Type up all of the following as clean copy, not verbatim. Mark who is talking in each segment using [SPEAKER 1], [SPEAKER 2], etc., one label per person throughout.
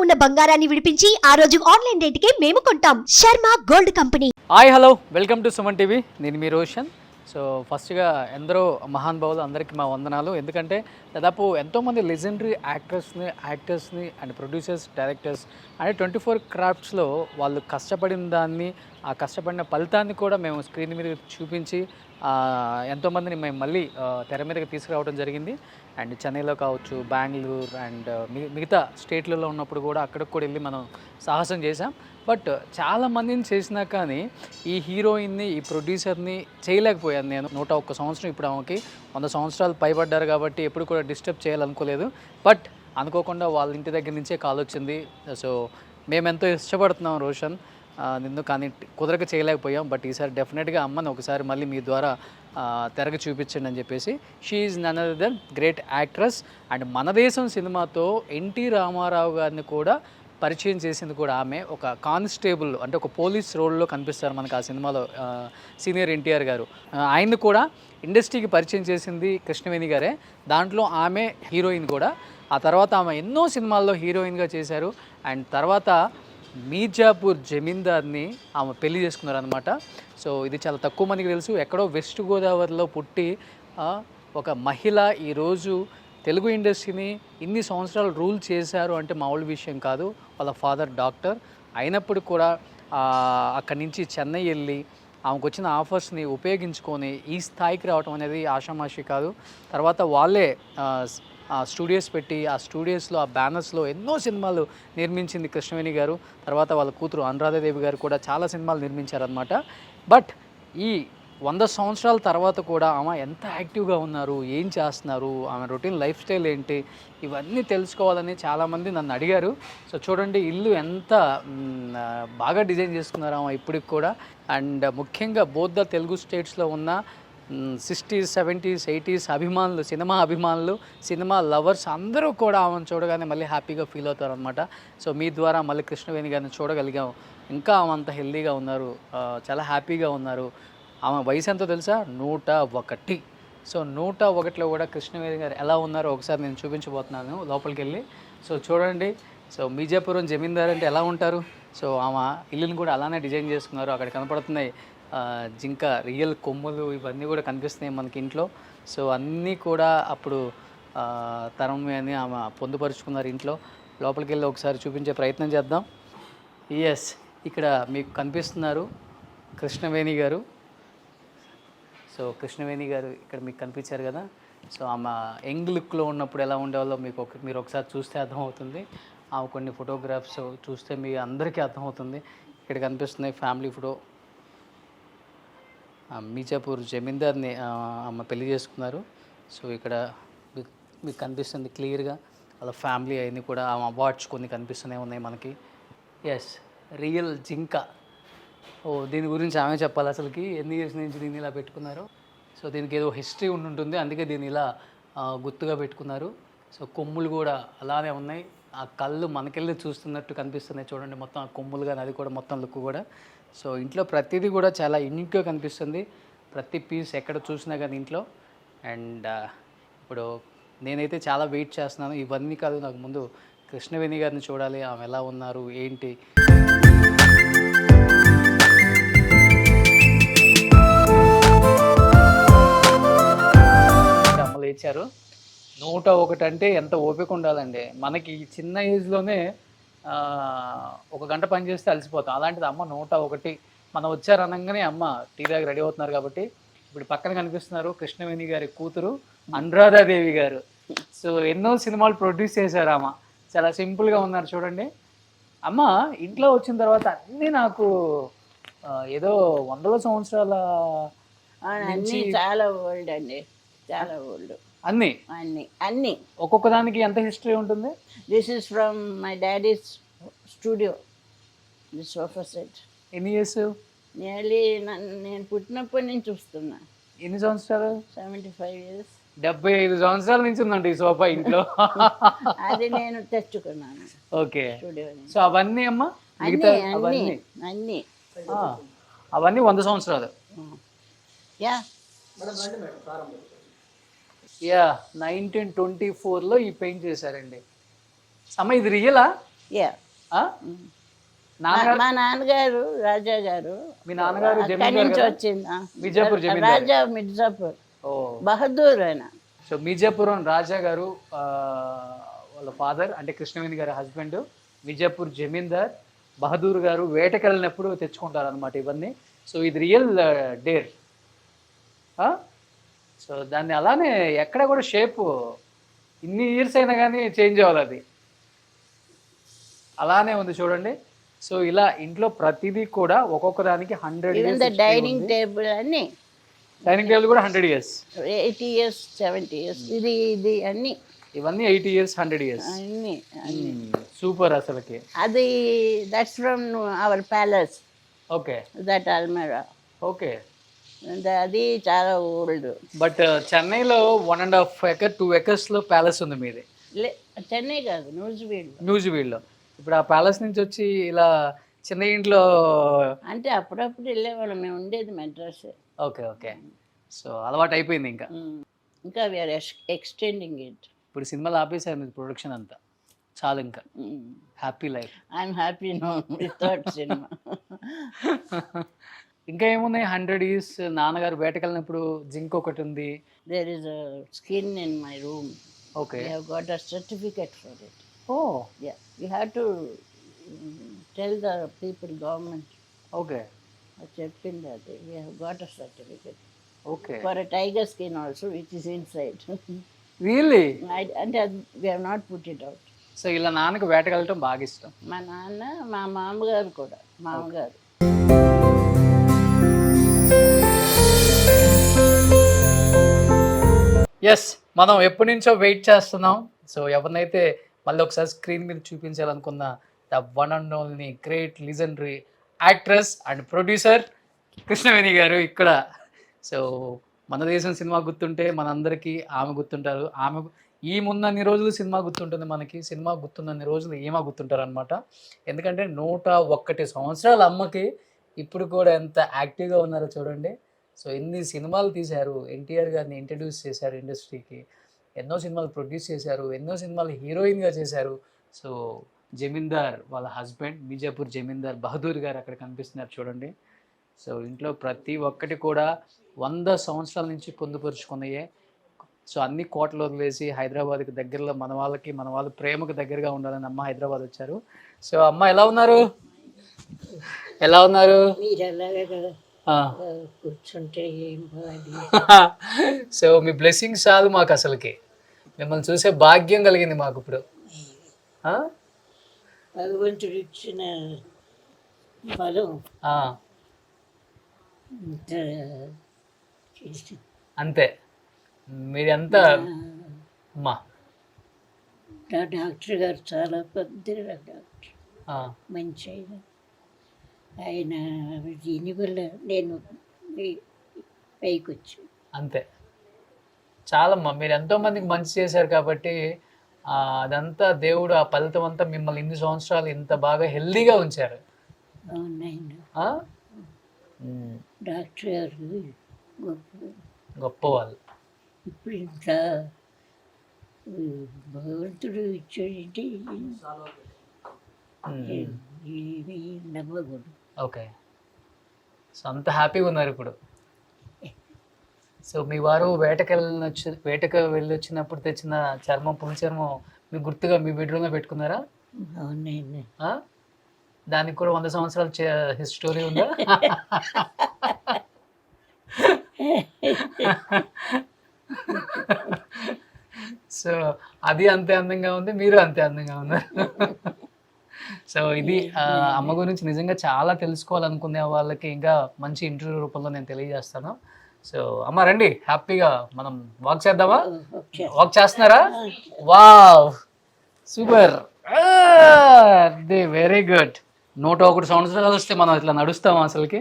[SPEAKER 1] ఉన్న బంగారాన్ని విడిపించి ఆ రోజు ఆన్లైన్ రేటుకే మేము కొంటాం. Sharma gold company.
[SPEAKER 2] Hi hello, welcome to Suman TV. నేను మీ రోషన్. సో ఫస్ట్గా ఎందరో మహానుభావులు అందరికీ మా వందనాలు. ఎందుకంటే దాదాపు ఎంతోమంది లెజెండరీ యాక్టర్స్ని అండ్ ప్రొడ్యూసర్స్, డైరెక్టర్స్ అంటే 24 క్రాఫ్ట్స్లో వాళ్ళు కష్టపడిన దాన్ని, ఆ కష్టపడిన ఫలితాన్ని కూడా మేము స్క్రీన్ మీద చూపించి ఎంతోమందిని మేము మళ్ళీ తెర మీదకి తీసుకురావడం జరిగింది. అండ్ చెన్నైలో కావచ్చు, బెంగళూరు అండ్ మిగతా స్టేట్లలో ఉన్నప్పుడు కూడా అక్కడికి కూడా వెళ్ళి మనం సాహసం చేసాం. బట్ చాలామందిని చేసినా కానీ ఈ హీరోయిన్ని, ఈ ప్రొడ్యూసర్ని చేయలేకపోయాను నేను. 101 సంవత్సరం ఇప్పుడు ఆమెకి 100 సంవత్సరాలు పైబడ్డారు కాబట్టి ఎప్పుడు కూడా డిస్టర్బ్ చేయాలనుకోలేదు. బట్ అనుకోకుండా వాళ్ళ ఇంటి దగ్గర నుంచే కాల్ వచ్చింది. సో మేమెంతో ఇష్టపడుతున్నాం రోషన్ నిన్ను, కానీ కుదరక చేయలేకపోయాం. బట్ ఈసారి డెఫినెట్గా అమ్మని ఒకసారి మళ్ళీ మీ ద్వారా తెరగ చూపించండి అని చెప్పేసి. She is none other than great actress. And మన దేశం సినిమాతో ఎన్టీ రామారావు గారిని కూడా పరిచయం చేసింది కూడా ఆమె. ఒక కానిస్టేబుల్ అంటే ఒక పోలీస్ రోల్లో కనిపిస్తారు మనకు ఆ సినిమాలో సీనియర్ ఎన్టీఆర్ గారు. ఆయన్ని కూడా ఇండస్ట్రీకి పరిచయం చేసింది కృష్ణవేణి గారే. దాంట్లో ఆమె హీరోయిన్ కూడా. ఆ తర్వాత ఆమె ఎన్నో సినిమాల్లో హీరోయిన్గా చేశారు. అండ్ తర్వాత మీర్జాపూర్ జమీందార్ని ఆమె పెళ్లి చేసుకున్నారు అనమాట. సో ఇది చాలా తక్కువ మందికి తెలుసు. ఎక్కడో వెస్ట్ గోదావరిలో పుట్టి ఒక మహిళ ఈరోజు తెలుగు ఇండస్ట్రీని ఇన్ని సంవత్సరాలు రూల్ చేశారు అంటే మామూలు విషయం కాదు. వాళ్ళ ఫాదర్ డాక్టర్ అయినప్పుడు కూడా అక్కడి నుంచి చెన్నై వెళ్ళి ఆమెకు వచ్చిన ఆఫర్స్ని ఉపయోగించుకొని ఈ స్థాయికి రావడం అనేది ఆషామాషి కాదు. తర్వాత వాళ్ళే స్టూడియోస్ పెట్టి ఆ స్టూడియోస్లో, ఆ బ్యానర్స్లో ఎన్నో సినిమాలు నిర్మించింది కృష్ణవేణి గారు. తర్వాత వాళ్ళ కూతురు అనురాధాదేవి గారు కూడా చాలా సినిమాలు నిర్మించారనమాట. బట్ ఈ 100 సంవత్సరాల తర్వాత కూడా ఆమె ఎంత యాక్టివ్గా ఉన్నారు, ఏం చేస్తున్నారు, ఆమె రొటీన్ లైఫ్ స్టైల్ ఏంటి, ఇవన్నీ తెలుసుకోవాలని చాలామంది నన్ను అడిగారు. సో చూడండి ఇల్లు ఎంత బాగా డిజైన్ చేసుకున్నారు ఆమె ఇప్పటికి కూడా. అండ్ ముఖ్యంగా బోత్ ద తెలుగు స్టేట్స్లో ఉన్న 60s, 70s, 80s అభిమానులు, సినిమా అభిమానులు, సినిమా లవర్స్ అందరూ కూడా ఆమెను చూడగానే మళ్ళీ హ్యాపీగా ఫీల్ అవుతారు అనమాట. సో మీ ద్వారా మళ్ళీ కృష్ణవేణి గారిని చూడగలిగాం. ఇంకా ఆమె అంత హెల్దీగా ఉన్నారు, చాలా హ్యాపీగా ఉన్నారు. ఆమె వయసు ఎంతో తెలుసా? 101. సో 101లో కూడా కృష్ణవేణి గారు ఎలా ఉన్నారో ఒకసారి నేను చూపించబోతున్నాను లోపలికి వెళ్ళి. సో చూడండి. సో మీర్జాపురం జమీందార్ అంటే ఎలా ఉంటారు. సో ఆమె ఇల్లుని కూడా అలానే డిజైన్ చేసుకున్నారు. అక్కడ కనపడుతున్నాయి జింక రియల్ కొమ్ములు, ఇవన్నీ కూడా కనిపిస్తున్నాయి మనకి ఇంట్లో. సో అన్నీ కూడా అప్పుడు తరం అని ఆమె పొందుపరుచుకున్నారు ఇంట్లో. లోపలికి వెళ్ళి ఒకసారి చూపించే ప్రయత్నం చేద్దాం. ఎస్, ఇక్కడ మీకు కనిపిస్తున్నారు కృష్ణవేణి గారు. సో కృష్ణవేణి గారు ఇక్కడ మీకు కనిపించారు కదా. సో ఆమె యంగ్ లుక్లో ఉన్నప్పుడు ఎలా ఉండేవాళ్ళో మీరు ఒకసారి చూస్తే అర్థమవుతుంది. ఆమె కొన్ని ఫోటోగ్రాఫ్స్ చూస్తే మీ అందరికీ అర్థమవుతుంది. ఇక్కడ కనిపిస్తున్నాయి ఫ్యామిలీ ఫోటో. మీర్జాపూర్ జమీందార్ని ఆమె పెళ్లి చేసుకున్నారు. సో ఇక్కడ మీకు కనిపిస్తుంది క్లియర్గా వాళ్ళ ఫ్యామిలీ అవన్నీ కూడా. ఆమె అవార్డ్స్ కొన్ని కనిపిస్తూనే ఉన్నాయి మనకి. ఎస్, రియల్ జింక. దీని గురించి ఆమె చెప్పాలి అసలుకి ఎన్ని ఇయర్స్ నుంచి దీన్ని ఇలా పెట్టుకున్నారు. సో దీనికి ఏదో హిస్టరీ ఉంటుంది, అందుకే దీన్ని ఇలా గుర్తుగా పెట్టుకున్నారు. సో కొమ్ములు కూడా అలానే ఉన్నాయి. ఆ కళ్ళు మనకెళ్ళి చూస్తున్నట్టు కనిపిస్తున్నాయి చూడండి, మొత్తం ఆ కొమ్ములు కానీ అది కూడా మొత్తం లుక్ కూడా. సో ఇంట్లో ప్రతిదీ కూడా చాలా యూనిక్గా కనిపిస్తుంది, ప్రతి పీస్ ఎక్కడ చూసినా కానీ ఇంట్లో. అండ్ ఇప్పుడు నేనైతే చాలా వెయిట్ చేస్తున్నాను. ఇవన్నీ కాదు, నాకు ముందు కృష్ణవేణి గారిని చూడాలి, ఆమె ఎలా ఉన్నారు ఏంటి. అమ్మలు ఇచ్చారు. 101 అంటే ఎంత ఓపిక ఉండాలండి మనకి. చిన్న ఏజ్లోనే 1 గంట పని చేస్తే అలసిపోతాం. అలాంటిది అమ్మ 101. మనం వచ్చారనగానే అమ్మ టీ దాకా రెడీ అవుతున్నారు కాబట్టి. ఇప్పుడు పక్కన కనిపిస్తున్నారు కృష్ణవేణి గారి కూతురు అనురాధాదేవి గారు. సో ఎన్నో సినిమాలు ప్రొడ్యూస్ చేశారు ఆమె. చాలా సింపుల్గా ఉన్నారు చూడండి. అమ్మ ఇంట్లో వచ్చిన తర్వాత అన్నీ నాకు ఏదో 100 సంవత్సరాల
[SPEAKER 3] అన్నీ చాలా ఓల్డ్ అండి, చాలా ఓల్డ్.
[SPEAKER 2] అన్నీ
[SPEAKER 3] అన్నీ అన్నీ
[SPEAKER 2] ఒక్కొక్క దానికి ఎంత హిస్టరీ ఉంటుంది.
[SPEAKER 3] This is from my daddy's studio, this sofa set.
[SPEAKER 2] ఎన్ని ఇయర్స్?
[SPEAKER 3] నియర్లీ నేను పుట్టినప్పటి నుంచి చూస్తున్నా.
[SPEAKER 2] ఎన్ని సంవత్సరాలు?
[SPEAKER 3] 75 years.
[SPEAKER 2] 75 సంవత్సరాల నుంచి ఉందండి ఈ సోఫా ఇంట్లో.
[SPEAKER 3] అది నేను తెచ్చుకున్నాను.
[SPEAKER 2] ఓకే.
[SPEAKER 3] స్టూడియో.
[SPEAKER 2] సో అవన్నీ అమ్మ
[SPEAKER 3] అన్నీ అన్నీ అన్నీ
[SPEAKER 2] అవన్నీ 100 సంవత్సరాలు.
[SPEAKER 3] యా
[SPEAKER 2] యా 1924లో ఈ పెయింట్ చేశారండి. అమ్మ ఇది రియలా?
[SPEAKER 3] యా
[SPEAKER 2] ఆ? నాన్నగారు
[SPEAKER 3] మా నాన్నగారు రాజా గారు
[SPEAKER 2] మీ నాన్నగారు
[SPEAKER 3] అక్కడి
[SPEAKER 2] జమీందార్
[SPEAKER 3] నుంచి
[SPEAKER 2] కదా?
[SPEAKER 3] వచ్చింది
[SPEAKER 2] మిర్జాపూర్ జమీందార్.
[SPEAKER 3] రాజా మిర్జాపూర్
[SPEAKER 2] ఓ
[SPEAKER 3] బహదూర్ ఆయన.
[SPEAKER 2] సో మిర్జాపురం రాజా గారు వాళ్ళ ఫాదర్ అంటే కృష్ణవేణి గారి హస్బెండ్ మిర్జాపూర్ జమీందార్ బహదూర్ గారు వేటకెళ్ళినప్పుడు తెచ్చుకుంటారు అనమాట ఇవన్నీ. సో ఇది రియల్ డేర్. సో దాన్ని అలానే ఎక్కడ కూడా షేప్ ఇన్ని ఇయర్స్ అయినా కానీ చేంజ్ అవ్వాలి, అది అలానే ఉంది చూడండి. సో ఇలా ఇంట్లో ప్రతిదీ కూడా ఒక్కొక్క దానికి 100
[SPEAKER 3] even the
[SPEAKER 2] years
[SPEAKER 3] dining table అన్ని
[SPEAKER 2] డైనింగ్ టేబుల్ కూడా 100 years,
[SPEAKER 3] 80 years 70 years ఇది అన్ని
[SPEAKER 2] ఇవన్నీ 80 years 100 years.
[SPEAKER 3] అన్ని
[SPEAKER 2] సూపర్ అసలుకి.
[SPEAKER 3] అది that's from our palace,
[SPEAKER 2] okay
[SPEAKER 3] that అల్మెరా.
[SPEAKER 2] ఓకే.
[SPEAKER 3] అది చాలా ఓల్డ్.
[SPEAKER 2] బట్ చెన్నైలో 1.5 acre 2 acres లో ప్యాలెస్ ఉంది మీది.
[SPEAKER 3] చెన్నై కాదు, న్యూజివీడ్.
[SPEAKER 2] న్యూజివీడ్లో. ఇప్పుడు ఆ ప్యాలెస్ నుంచి వచ్చి ఇలా చిన్న ఇంట్లో
[SPEAKER 3] అంటే అప్పుడప్పుడు వెళ్ళేవాళ్ళం, మేము ఉండేది మెడ్రాస్.
[SPEAKER 2] Okay okay. సో అలవాటు అయిపోయింది ఇంకా.
[SPEAKER 3] ఇంకా వీఆర్ ఎక్స్టెండింగ్ ఇట్.
[SPEAKER 2] ఇప్పుడు సినిమాలు ఆపేసారు మీరు ప్రొడక్షన్ అంతా, చాలు ఇంకా happy life.
[SPEAKER 3] I'm happy no without cinema.
[SPEAKER 2] ఇంకా ఏమున్నాయి? 100 years నాన్నగారు వేటకెళ్ళినప్పుడు జింక్ ఒకటి ఉంది.
[SPEAKER 3] There is a skin in my room.
[SPEAKER 2] Okay.
[SPEAKER 3] We have got a certificate for it.
[SPEAKER 2] Oh
[SPEAKER 3] Yeah, we have to tell the people, government.
[SPEAKER 2] Okay
[SPEAKER 3] చెప్పింది అది. We have got a certificate
[SPEAKER 2] okay.
[SPEAKER 3] for a tiger skin also, which is inside.
[SPEAKER 2] Really?
[SPEAKER 3] అంటే we have not put it out.
[SPEAKER 2] So ఇలా నాన్నకు వేటకెళ్ళటం బాగా ఇష్టం.
[SPEAKER 3] మా నాన్న, మా మామగారు కూడా, మామగారు.
[SPEAKER 2] ఎస్, మనం ఎప్పటి నుంచో వెయిట్ చేస్తున్నాం. సో ఎవరినైతే మళ్ళీ ఒకసారి స్క్రీన్ మీద చూపించాలనుకున్న the one and only great legendary actress and producer Krishnaveni garu ఇక్కడ. సో మన దేశం సినిమా గుర్తుంటే మనందరికీ ఆమె గుర్తుంటారు. ఆమె ఈ ముందన్ని రోజులు సినిమా గుర్తుంటుంది మనకి, సినిమా గుర్తున్నన్ని రోజులు ఏమా గుర్తుంటారు అనమాట. ఎందుకంటే 101 సంవత్సరాల అమ్మకి ఇప్పుడు కూడా ఎంత యాక్టివ్గా ఉన్నారో చూడండి. సో ఎన్ని సినిమాలు తీశారు, ఎన్టీఆర్ గారిని ఇంట్రడ్యూస్ చేశారు ఇండస్ట్రీకి, ఎన్నో సినిమాలు ప్రొడ్యూస్ చేశారు, ఎన్నో సినిమాలు హీరోయిన్గా చేశారు. సో జమీందార్ వాళ్ళ హస్బెండ్ మిర్జాపూర్ జమీందార్ బహదూర్ గారు అక్కడ కనిపిస్తున్నారు చూడండి. సో ఇంట్లో ప్రతి ఒక్కటి కూడా 100 సంవత్సరాల నుంచి పొందుపరుచుకున్నాయే. సో అన్ని కోటలు వదిలేసి హైదరాబాద్కి దగ్గరలో మన వాళ్ళ ప్రేమకు దగ్గరగా ఉండాలని అమ్మ హైదరాబాద్ వచ్చారు. సో అమ్మ ఎలా ఉన్నారు? ఎలా ఉన్నారు?
[SPEAKER 3] కూర్చుంటే
[SPEAKER 2] సో మీ బ్లెస్సింగ్స్ చాలు మాకు, అసలుకి మిమ్మల్ని చూసే భాగ్యం కలిగింది మాకు ఇప్పుడు.
[SPEAKER 3] భగవంతుడు ఇచ్చిన ఫలం
[SPEAKER 2] అంతే. మీరంతా అమ్మా
[SPEAKER 3] డాక్టర్ గారు చాలా పెద్ద డాక్టర్, మంచి ఆయన దీనివల్ల నేను పైకి వచ్చి.
[SPEAKER 2] అంతే చాలమ్మా. మీరు ఎంతోమందికి మంచి చేశారు కాబట్టి అదంతా దేవుడు ఆ ఫలితం అంతా మిమ్మల్ని ఇన్ని సంవత్సరాలు ఇంత బాగా హెల్దీగా ఉంచారు.
[SPEAKER 3] అవునండి. డాక్టర్ గారు
[SPEAKER 2] గొప్ప వాళ్ళు.
[SPEAKER 3] ఇప్పుడు ఇంత భగవంతుడు ఇచ్చాడంటే ఏమీ నమ్మకూడదు.
[SPEAKER 2] ఓకే. సో అంత హ్యాపీగా ఉన్నారు ఇప్పుడు. సో మీ వారు వేటకు వెళ్ళి వచ్చినప్పుడు తెచ్చిన చర్మం, పులి చర్మం మీకు గుర్తుగా మీ బెడ్రూమ్లో పెట్టుకున్నారా?
[SPEAKER 3] అవునండి.
[SPEAKER 2] దానికి కూడా 100 సంవత్సరాల స్టోరీ ఉందా? సో అది అంతే అందంగా ఉంది, మీరు అంతే అందంగా ఉన్నారు. సో ఇది అమ్మ గురించి నిజంగా చాలా తెలుసుకోవాలనుకునే వాళ్ళకి ఇంకా మంచి ఇంటర్వ్యూ రూపంలో నేను తెలియజేస్తాను. సో అమ్మ రండి, హ్యాపీగా మనం వాక్ చేద్దామా? వాక్ చేస్తున్నారా? Wow, super, very good. 101 సంవత్సరాలు వస్తే మనం ఇట్లా నడుస్తాం అసలుకి.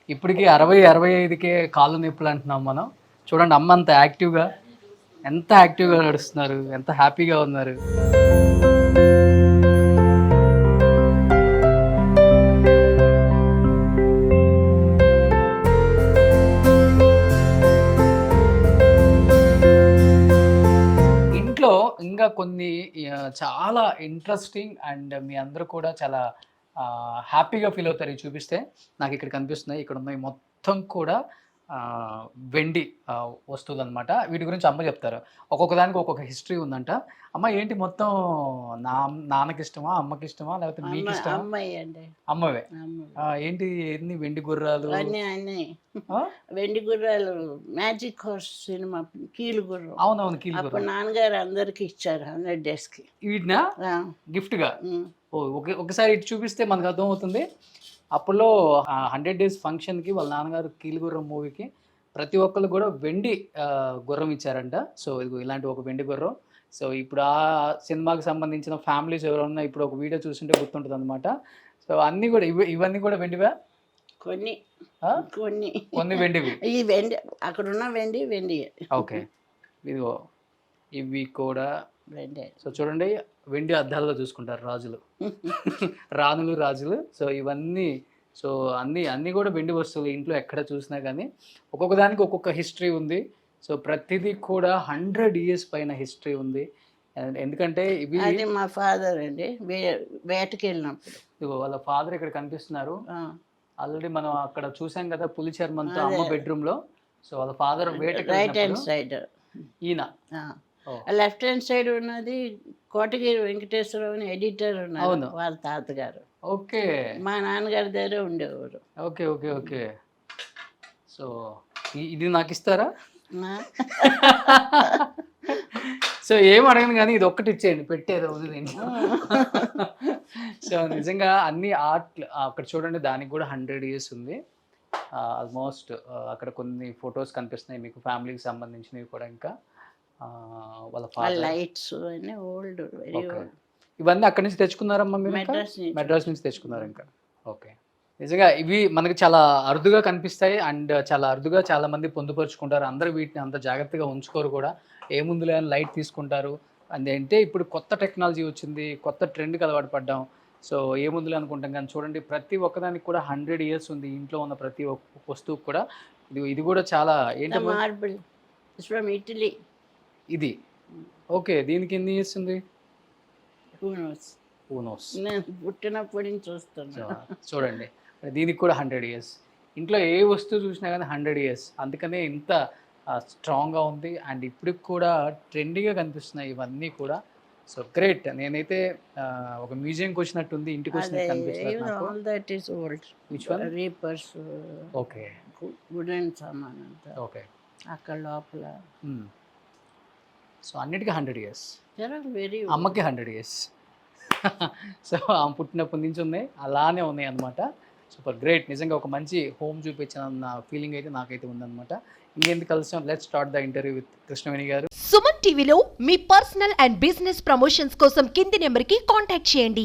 [SPEAKER 2] ఇప్పటికీ 60-65కే కాళ్ళు నొప్పులు అంటున్నాం మనం. చూడండి అమ్మ అంత యాక్టివ్గా, ఎంత యాక్టివ్గా నడుస్తున్నారు, ఎంత హ్యాపీగా ఉన్నారు. ఇంట్లో ఇంకా కొన్ని చాలా ఇంట్రెస్టింగ్ అండ్ మీ అందరూ కూడా చాలా హ్యాపీగా ఫీల్ అవుతారు ఇది చూపిస్తే. నాకు ఇక్కడ కనిపిస్తున్నాయి, ఇక్కడ ఉన్నాయి మొత్తం కూడా వెండి వస్తువులు అనమాట. వీటి గురించి అమ్మ చెప్తారు. ఒక్కొక్క దానికి ఒక్కొక్క హిస్టరీ ఉందంట. అమ్మ ఏంటి మొత్తం నాన్నకి ఇష్టమా, అమ్మకి ఇష్టమా, లేకపోతే మీకు ఇష్టమా?
[SPEAKER 3] అమ్మాయి అండి,
[SPEAKER 2] అమ్మవే.
[SPEAKER 3] అమ్మాయి.
[SPEAKER 2] ఏంటి ఎన్ని వెండి గుర్రాలు?
[SPEAKER 3] అన్నీ వెండి గుర్రాలు. మ్యాజిక్ హార్స్ సినిమా కీలు గుర్రం.
[SPEAKER 2] అవునవును, కీలు
[SPEAKER 3] అప్పుడు
[SPEAKER 2] గుర్రం.
[SPEAKER 3] నాన్నగారు అందరికి ఇచ్చారు 100 days కి.
[SPEAKER 2] వీటినా గిఫ్ట్ గా? ఒకసారి ఇటు చూపిస్తే మనకు అర్థం అవుతుంది. అప్పుడులో 100 days ఫంక్షన్కి వాళ్ళ నాన్నగారు కీలుగుర్రం మూవీకి ప్రతి ఒక్కరు కూడా వెండి గుర్రం ఇచ్చారంట. సో ఇది ఇలాంటి ఒక వెండి గుర్రం. సో ఇప్పుడు ఆ సినిమాకి సంబంధించిన ఫ్యామిలీస్ ఎవరైనా ఇప్పుడు ఒక వీడియో చూస్తుంటే గుర్తుంటుంది అనమాట. సో అన్నీ కూడా ఇవన్నీ కూడా వెండివా?
[SPEAKER 3] కొన్ని కొన్ని
[SPEAKER 2] కొన్ని వెండివి.
[SPEAKER 3] ఈ వెండి అక్కడున్న వెండి.
[SPEAKER 2] ఓకే, ఇదిగో ఇవి కూడా
[SPEAKER 3] వెండి.
[SPEAKER 2] సో చూడండి, వెండి అద్దాలలో చూసుకుంటారు రాజులు, రాణులు రాజులు. సో ఇవన్నీ, సో అన్నీ కూడా వెండి వస్తువులు. ఇంట్లో ఎక్కడ చూసినా కానీ ఒక్కొక్క దానికి ఒక్కొక్క హిస్టరీ ఉంది. సో ప్రతిదీ కూడా 100 years పైన హిస్టరీ ఉంది. ఎందుకంటే ఇవి
[SPEAKER 3] అది మా ఫాదర్ అండి, వేటకి వెళ్ళినప్పుడు.
[SPEAKER 2] ఇదిగో వాళ్ళ ఫాదర్ ఇక్కడ కనిపిస్తున్నారు. ఆల్రెడీ మనం అక్కడ చూసాం కదా పులి చర్మంతో అమ్మ బెడ్రూమ్ లో. సో వాళ్ళ ఫాదర్ వేటకి
[SPEAKER 3] రైట్ హ్యాండ్ సైడ్
[SPEAKER 2] ఈయన.
[SPEAKER 3] లెఫ్ట్ హ్యాండ్ సైడ్ ఉన్నది కోటగిరి వెంకటేశ్వరరావు అని ఎడిటర్ ఉన్నారు, వాళ్ళ తాతగారు.
[SPEAKER 2] ఓకే,
[SPEAKER 3] మా నాన్నగారి దగ్గర ఉండేవారు.
[SPEAKER 2] Okay okay okay. సో ఇది నాకు ఇస్తారా? సో ఏం అడగను కానీ ఇది ఒక్కటి ఇచ్చేయండి, పెట్టేది వదిలేండి. సో నిజంగా అన్ని ఆర్ట్ అక్కడ చూడండి, దానికి కూడా 100 years ఉంది ఆల్మోస్ట్. అక్కడ కొన్ని ఫొటోస్ కనిపిస్తున్నాయి మీకు ఫ్యామిలీకి సంబంధించినవి కూడా. ఇంకా వాళ్ళ ఫాదర్
[SPEAKER 3] లైట్స్ అన్నీ ఓల్డ్, వెరీ ఓల్డ్.
[SPEAKER 2] ఇవన్నీ అక్కడి నుంచి తెచ్చుకున్నారమ్మా మీరు? మెడ్రాస్ నుంచి తెచ్చుకున్నారు ఇంకా. ఓకే, నిజంగా ఇవి మనకి చాలా అరుదుగా కనిపిస్తాయి అండ్ చాలా అరుదుగా చాలా మంది పొందుపరుచుకుంటారు. అందరూ వీటిని అంత జాగ్రత్తగా ఉంచుకోరు కూడా. ఏముందులే అని లైట్ తీసుకుంటారు. అంటే ఇప్పుడు కొత్త టెక్నాలజీ వచ్చింది, కొత్త ట్రెండ్కి అలవాటు పడ్డాం. సో ఏముందులే అనుకుంటాం కానీ చూడండి ప్రతి ఒక్కదానికి కూడా 100 years ఉంది. ఇంట్లో ఉన్న ప్రతి ఒక్క వస్తువు కూడా. ఇది కూడా చాలా ఏంటి,
[SPEAKER 3] మార్బుల్ ఫ్రమ్ ఇటలీ.
[SPEAKER 2] ఇది ఓకే, దీనికి ఎన్ని ఇయర్స్ ఉంది?
[SPEAKER 3] నేను పుట్టినప్పటి నుంచి చూస్తున్నా.
[SPEAKER 2] చూడండి దీనికి కూడా 100 years. ఇంట్లో ఏ వస్తువు చూసినా కానీ 100 years. అందుకనే ఇంత స్ట్రాంగ్గా ఉంది అండ్ ఇప్పుడు కూడా ట్రెండీగా కనిపిస్తున్నాయి ఇవన్నీ కూడా. So great. నేనైతే ఒక మ్యూజియంకి వచ్చినట్టుంది, ఇంటికి వచ్చినట్టు కనిపిస్తుంది. ఓకే,
[SPEAKER 3] వుడెన్ సామాన్ అంతా
[SPEAKER 2] ఓకే
[SPEAKER 3] అక్కడ లోపల.
[SPEAKER 2] సో అన్నిటికీ 100 years.
[SPEAKER 3] వెరీ
[SPEAKER 2] అమ్మకి 100 years. సో ఆమె పుట్టినప్పటి నుంచి ఉన్నాయి, అలానే ఉన్నాయి అనమాట. Super great. నిజంగా ఒక మంచి హోమ్ చూపించిన ఫీలింగ్ అయితే నాకైతే ఉందన్నమాట. ఇంకెందుకు కలిసాం, let's start the interview with Krishnaveni గారు.
[SPEAKER 1] సుమన్ టీవీలో మీ పర్సనల్ అండ్ బిజినెస్ ప్రమోషన్స్ కోసం కింది నెంబర్కి కాంటాక్ట్ చేయండి.